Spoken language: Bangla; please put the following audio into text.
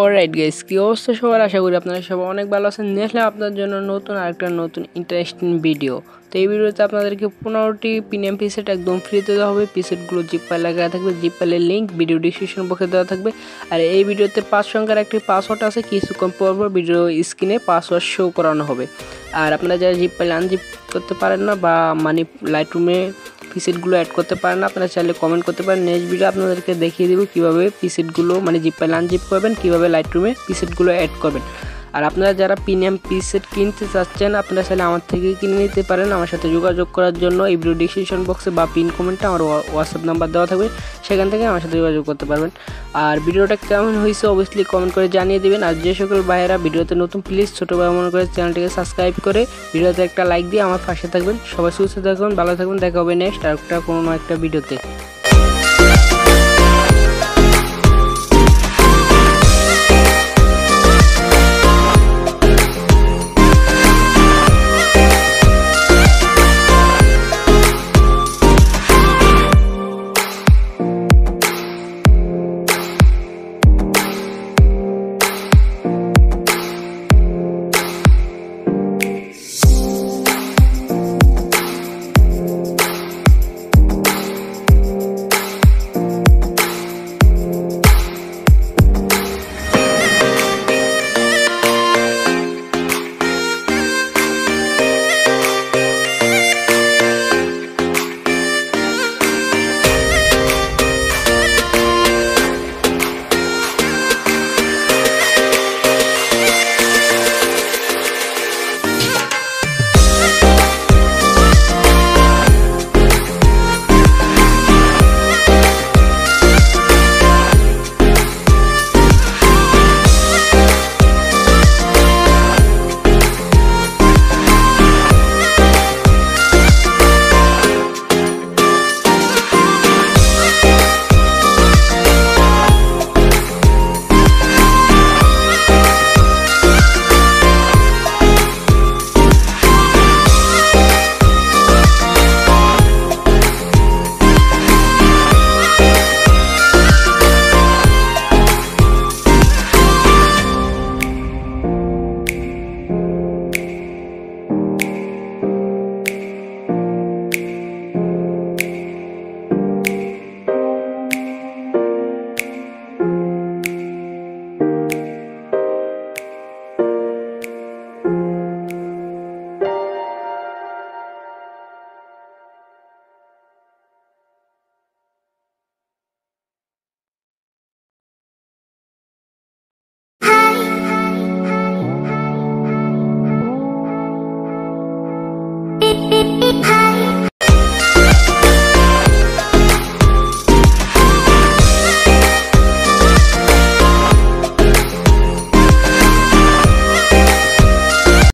অলরাইট গাইস, কি অবস্থা সবার? আশা করি আপনারা সবাই অনেক ভালো আছেন। নিয়ে আসলে আপনার জন্য আরেকটা নতুন ইন্টারেস্টিং ভিডিও। তো এই ভিডিওতে আপনাদেরকে 15টি প্রিমিয়াম পিসেট একদম ফ্রিতে দেওয়া হবে। পিসেটগুলো জিপ ফাইল লেখা থাকবে, জিপ ফাইলের লিঙ্ক ভিডিও ডিসক্রিপশন বক্সে দেওয়া থাকবে। আর এই ভিডিওতে 5 সংখ্যার একটি পাসওয়ার্ড আছে, কিছুক্ষণ পর ভিডিও স্ক্রিনে পাসওয়ার্ড শো করানো হবে। আর আপনারা যারা জিপ ফাইল আনজিপ করতে পারেন না বা মানে লাইটরুমে পিসেটগুলো অ্যাড করতে পারেন না, আপনারা চাইলে কমেন্ট করতে পারেন। নেক্সট ভিডিও আপনাদেরকে দেখিয়ে দেবো কীভাবে পিসেটগুলো মানে জিপ ফাইল আনজিপ করবেন, কীভাবে লাইটরুমে পিসেটগুলো অ্যাড করবেন। আর আপনারা যারা প্রিমিয়াম পিসেট কিনতে চাচ্ছেন, আপনারা চাইলে আমার থেকে কিনে নিতে পারেন। আমার সাথে যোগাযোগ করার জন্য এই ভিডিও ডিসক্রিপশন বক্সে বা পিন কমেন্টে আমার হোয়াটসঅ্যাপ নাম্বার দেওয়া থাকবে, সেখান থেকে আমার সাথে যোগাযোগ করতে পারবেন। আর ভিডিওটা কেমন হয়েছে অবশ্যই কমেন্ট করে জানিয়ে দেবেন। আর যে সকল ভাইয়েরা ভিডিওতে নতুন, প্লিজ ছোটো ভাই মনে করে চ্যানেলটিকে সাবস্ক্রাইব করে ভিডিওতে একটা লাইক দিয়ে আমার পাশে থাকবেন। সবাই সুস্থ থাকবেন, ভালো থাকবেন। দেখা হবে নেক্সট আর একটা কোনো একটা ভিডিওতে।